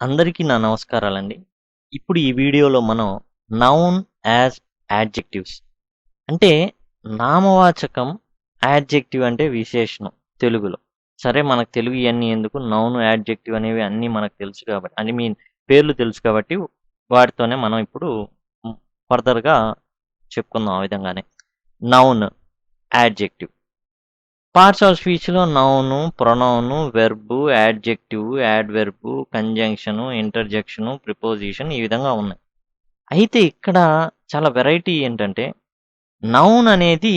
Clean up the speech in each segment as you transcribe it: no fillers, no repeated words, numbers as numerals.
అందరికీ నా నమస్కారాలండి. ఇప్పుడు ఈ వీడియోలో మనం నౌన్ యాజ్ యాడ్జెక్టివ్స్ అంటే నామవాచకం, యాడ్జెక్టివ్ అంటే విశేషణం తెలుగులో. సరే మనకు తెలుగు ఇయన్నీ ఎందుకు నౌన్, యాడ్జెక్టివ్ అనేవి అన్నీ మనకు తెలుసు కాబట్టి పేర్లు తెలుసు కాబట్టి వాటితోనే మనం ఇప్పుడు ఫర్దర్‌గా చెప్పుకుందాం ఆ విధంగానే. Noun, adjective. పార్ట్స్ ఆఫ్ స్పీచ్‌లో noun, pronoun, verb, adjective, adverb, conjunction, interjection, preposition ఈ విధంగా ఉన్నాయి. అయితే ఇక్కడ చాలా వెరైటీ ఏంటంటే నౌన్ అనేది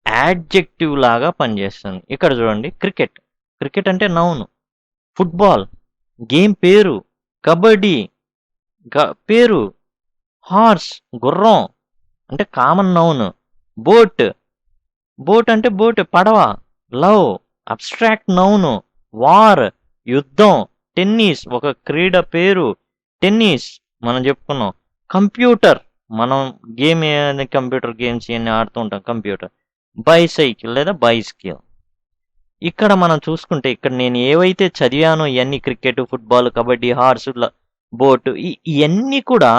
యాడ్జెక్టివ్ లాగా పనిచేస్తుంది. ఇక్కడ చూడండి క్రికెట్. క్రికెట్ అంటే నౌన్. ఫుట్‌బాల్ గేమ్ పేరు. కబడ్డీ పేరు. హార్స్ గుర్రం అంటే కామన్ నౌన్. బోట్ బోట్ అంటే బోట్ పడవ. Love abstract noun. వార్ యుద్ధం. టెన్నిస్ ఒక క్రీడ పేరు. టెన్నిస్ మనం చెప్పుకున్నాం. కంప్యూటర్ మనం గేమ్ కంప్యూటర్ గేమ్స్ ఇవన్నీ ఆడుతూ ఉంటాం. కంప్యూటర్. బైసైకిల్ లేదా బైస్కిల్. ఇక్కడ మనం చూసుకుంటే ఇక్కడ నేను ఏవైతే చదివానో ఇవన్నీ cricket, football, kabaddi, horse, boat ఇవన్నీ కూడా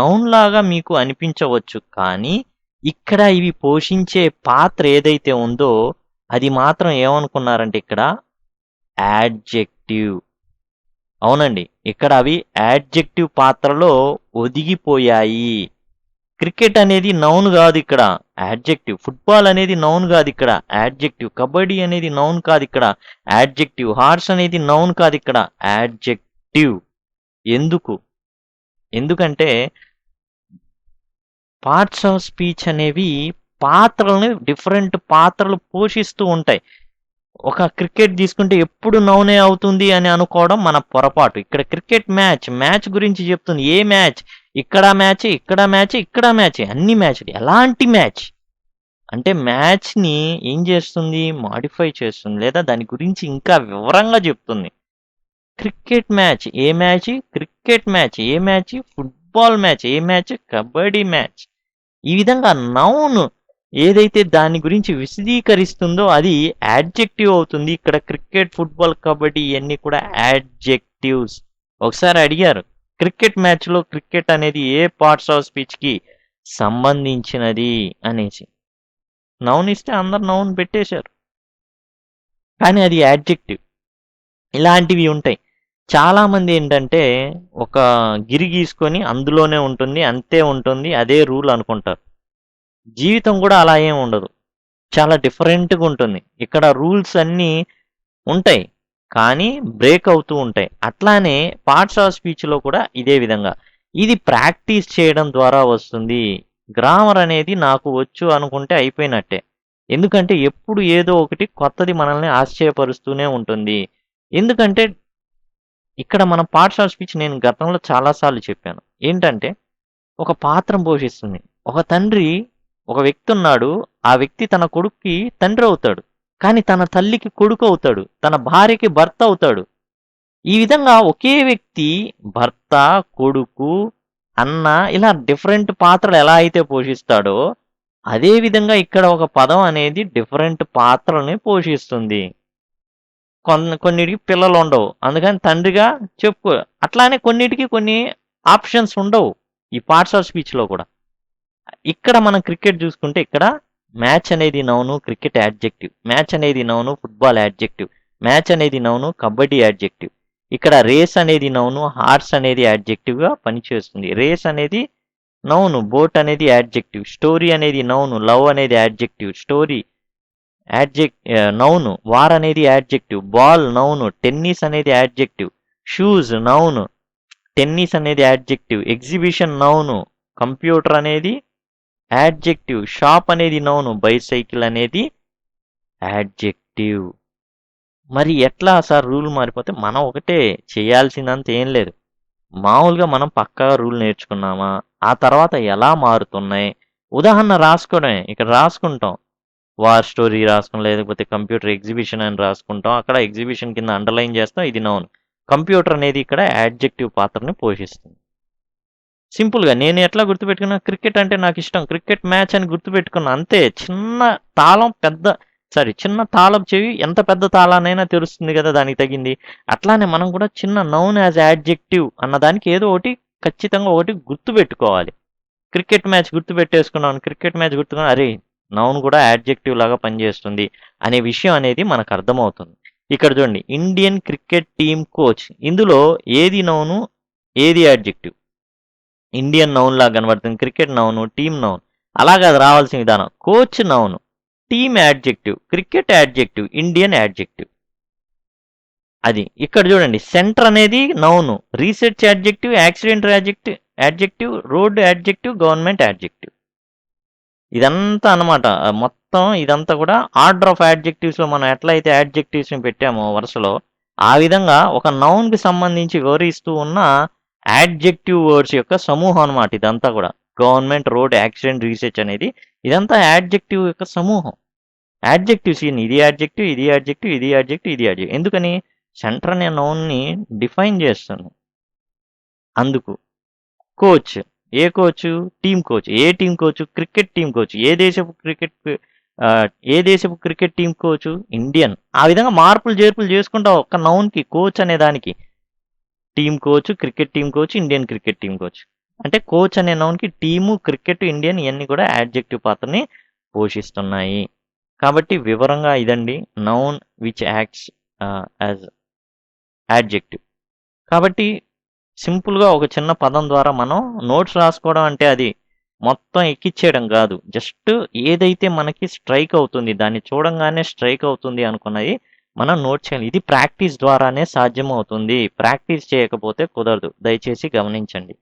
నౌన్ లాగా మీకు అనిపించవచ్చు. కానీ ఇక్కడ ఇవి పోషించే పాత్ర ఏదైతే ఉందో అది మాత్రం ఏమనుకున్నారంటే ఇక్కడ యాడ్జెక్టివ్. అవునండి, ఇక్కడ అవి యాడ్జెక్టివ్ పాత్రలో ఒదిగిపోయాయి. క్రికెట్ అనేది నౌన్ కాదు, ఇక్కడ యాడ్జెక్టివ్. ఫుట్బాల్ అనేది నౌన్ కాదు, ఇక్కడ యాడ్జెక్టివ్. కబడ్డీ అనేది నౌన్ కాదు, ఇక్కడ యాడ్జెక్టివ్. హార్స్ అనేది నౌన్ కాదు, ఇక్కడ యాడ్జెక్టివ్. ఎందుకంటే పార్ట్స్ ఆఫ్ స్పీచ్ అనేవి పాత్రలను డిఫరెంట్ పాత్రలు పోషిస్తూ ఉంటాయి. ఒక క్రికెట్ తీసుకుంటే ఎప్పుడు నౌనే అవుతుంది అని అనుకోవడం మన పొరపాటు. ఇక్కడ క్రికెట్ మ్యాచ్ గురించి చెప్తుంది. ఏ మ్యాచ్? ఇక్కడ మ్యాచ్, ఇక్కడ మ్యాచ్, ఇక్కడ మ్యాచ్, అన్ని మ్యాచ్లు. ఎలాంటి మ్యాచ్ అంటే మ్యాచ్ని ఏం చేస్తుంది? మాడిఫై చేస్తుంది, లేదా దాని గురించి ఇంకా వివరంగా చెప్తుంది. క్రికెట్ మ్యాచ్ ఏ మ్యాచ్? క్రికెట్ మ్యాచ్ ఏ మ్యాచ్? ఫుట్బాల్ మ్యాచ్ ఏ మ్యాచ్? కబడ్డీ మ్యాచ్. ఈ విధంగా నౌన్ ఏదైతే దాని గురించి విశదీకరిస్తుందో అది యాడ్జెక్టివ్ అవుతుంది. ఇక్కడ క్రికెట్, ఫుట్బాల్, కబడ్డీ ఇవన్నీ కూడా యాడ్జెక్టివ్స్. ఒకసారి అడిగారు క్రికెట్ మ్యాచ్లో క్రికెట్ అనేది ఏ పార్ట్స్ ఆఫ్ స్పీచ్కి సంబంధించినది అనేసి. నౌన్ ఇస్తే అందరు నౌన్ పెట్టేశారు, కానీ అది యాడ్జెక్టివ్. ఇలాంటివి ఉంటాయి. చాలామంది ఏంటంటే ఒక గిరి గీసుకొని అందులోనే ఉంటుంది, అంతే ఉంటుంది, అదే రూల్ అనుకుంటారు. జీవితం కూడా అలా ఏం ఉండదు, చాలా డిఫరెంట్గా ఉంటుంది. ఇక్కడ రూల్స్ అన్నీ ఉంటాయి కానీ బ్రేక్ అవుతూ ఉంటాయి. అట్లానే పార్ట్స్ ఆఫ్ స్పీచ్లో కూడా ఇదే విధంగా ఇది ప్రాక్టీస్ చేయడం ద్వారా వస్తుంది. గ్రామర్ అనేది నాకు వచ్చు అనుకుంటే అయిపోయినట్టే. ఎందుకంటే ఎప్పుడు ఏదో ఒకటి కొత్తది మనల్ని ఆశ్చర్యపరుస్తూనే ఉంటుంది. ఎందుకంటే ఇక్కడ మన పార్ట్స్ ఆఫ్ స్పీచ్ నేను గతంలో చాలాసార్లు చెప్పాను. ఏంటంటే ఒక పాత్రం పోషిస్తుంది. ఒక తండ్రి, ఒక వ్యక్తి ఉన్నాడు. ఆ వ్యక్తి తన కొడుక్కి తండ్రి అవుతాడు, కానీ తన తల్లికి కొడుకు అవుతాడు, తన భార్యకి భర్త అవుతాడు. ఈ విధంగా ఒకే వ్యక్తి భర్త, కొడుకు, అన్న ఇలా డిఫరెంట్ పాత్రలు ఎలా అయితే పోషిస్తాడో అదే విధంగా ఇక్కడ ఒక పదం అనేది డిఫరెంట్ పాత్రల్ని పోషిస్తుంది. కొన్నిటికి పిల్లలు ఉండవు, అందుకని తండ్రిగా చెప్పు. అట్లానే కొన్నిటికి కొన్ని ఆప్షన్స్ ఉండవు ఈ పార్ట్స్ ఆఫ్ స్పీచ్లో కూడా. ఇక్కడ మనం క్రికెట్ చూసుకుంటే ఇక్కడ మ్యాచ్ అనేది నౌను, క్రికెట్ యాడ్జెక్టివ్. మ్యాచ్ అనేది నౌను, ఫుట్బాల్ యాడ్జెక్టివ్. మ్యాచ్ అనేది నౌను, కబడ్డీ యాడ్జెక్టివ్. ఇక్కడ రేస్ అనేది నౌను, హార్స్ అనేది యాడ్జెక్టివ్గా పనిచేస్తుంది. రేస్ అనేది నౌను, బోట్ అనేది యాడ్జెక్టివ్. స్టోరీ అనేది నౌను, లవ్ అనేది యాడ్జెక్టివ్. స్టోరీ నౌను, వార్ అనేది యాడ్జెక్టివ్. బాల్ నౌను, టెన్నిస్ అనేది యాడ్జెక్టివ్. షూస్ నౌను, టెన్నిస్ అనేది యాడ్జెక్టివ్. ఎగ్జిబిషన్ నౌను, కంప్యూటర్ అనేది యాడ్జెక్టివ్. షాప్ అనేది నౌను, బైసైకిల్ అనేది యాడ్జెక్టివ్. మరి ఎట్లా సార్ రూల్ మారిపోతే? మనం ఒకటే చేయాల్సిందంత ఏం లేదు. మామూలుగా మనం పక్కాగా రూల్ నేర్చుకున్నామా, ఆ తర్వాత ఎలా మారుతున్నాయి ఉదాహరణ రాసుకోవడమే. ఇక్కడ రాసుకుంటాం, వార్ స్టోరీ రాసుకుంటాం, లేకపోతే కంప్యూటర్ ఎగ్జిబిషన్ అని రాసుకుంటాం. అక్కడ ఎగ్జిబిషన్ కింద అండర్లైన్ చేస్తాం, ఇది నౌన్. కంప్యూటర్ అనేది ఇక్కడ యాడ్జెక్టివ్ పాత్రని పోషిస్తుంది. సింపుల్గా నేను ఎట్లా గుర్తుపెట్టుకున్నా, క్రికెట్ అంటే నాకు ఇష్టం, క్రికెట్ మ్యాచ్ అని గుర్తుపెట్టుకున్నా, అంతే. చిన్న తాళం పెద్ద సరే చిన్న తాళపు చెవి ఎంత పెద్ద తాళానైనా తెరుస్తుంది కదా దానికి తగింది. అట్లానే మనం కూడా చిన్న నౌన్ యాజ్ యాడ్జెక్టివ్ అన్నదానికి ఏదో ఒకటి ఖచ్చితంగా ఒకటి గుర్తుపెట్టుకోవాలి. క్రికెట్ మ్యాచ్ గుర్తుపెట్టేసుకున్నాను, క్రికెట్ మ్యాచ్ గుర్తుకున్నాను, అరే నౌన్ కూడా యాడ్జెక్టివ్ లాగా పనిచేస్తుంది అనే విషయం అనేది మనకు అర్థమవుతుంది. ఇక్కడ చూడండి, ఇండియన్ క్రికెట్ టీమ్ కోచ్, ఇందులో ఏది నౌను ఏది యాడ్జెక్టివ్? ఇండియన్ నౌన్ లాగా కనబడుతుంది, క్రికెట్ నౌను, టీమ్ నౌన్. అలాగే అది రావాల్సిన విధానం, coach noun, team adjective, cricket adjective, Indian adjective. అది ఇక్కడ చూడండి, సెంటర్ అనేది noun, research adjective, accident adjective, road adjective, government adjective. ఇదంతా అన్నమాట. మొత్తం ఇదంతా కూడా ఆర్డర్ ఆఫ్ యాడ్జెక్టివ్స్లో మనం ఎట్లయితే యాడ్జెక్టివ్స్ని పెట్టామో వరుసలో, ఆ విధంగా ఒక నౌన్కి సంబంధించి వివరిస్తూ ఉన్న యాడ్జెక్టివ్ వర్డ్స్ యొక్క సమూహం అనమాట ఇదంతా కూడా. గవర్నమెంట్, రోడ్, యాక్సిడెంట్, రీసెర్చ్ అనేది ఇదంతా యాడ్జెక్టివ్ యొక్క సమూహం. యాడ్జెక్టివ్స్, ఇది యాడ్జెక్టివ్, ఇది యాడ్జెక్టివ్, ఇది యాడ్జెక్టివ్, ఇది యాడ్జెక్టివ్. ఎందుకని? సెంటర్ అనే నౌన్ని డిఫైన్ చేస్తాను. అందుకు కోచ్, ఏ కోచ్? Team coach. ఏ team coach? Cricket team coach. ఏ దేశపు క్రికెట్ టీమ్ కోచ్? ఇండియన్. ఆ విధంగా మార్పులు చేర్పులు చేసుకుంటా ఒక్క నౌన్కి, కోచ్ అనే దానికి. Team coach, cricket team coach, Indian cricket team coach. అంటే కోచ్ అనే నౌన్కి టీము, క్రికెట్, ఇండియన్ ఇవన్నీ కూడా యాడ్జెక్టివ్ పాత్రని పోషిస్తున్నాయి. కాబట్టి వివరంగా ఇదండి noun which acts as adjective. కాబట్టి సింపుల్గా ఒక చిన్న పదం ద్వారా మనం నోట్స్ రాసుకోవడం అంటే అది మొత్తం ఎక్కిచ్చేయడం కాదు. జస్ట్ ఏదైతే మనకి స్ట్రైక్ అవుతుంది, దాన్ని చూడంగానే స్ట్రైక్ అవుతుంది అనుకున్నది మనం నోట్ చేయాలి. ఇది ప్రాక్టీస్ ద్వారానే సాధ్యం అవుతుంది. ప్రాక్టీస్ చేయకపోతే కుదరదు, దయచేసి గమనించండి.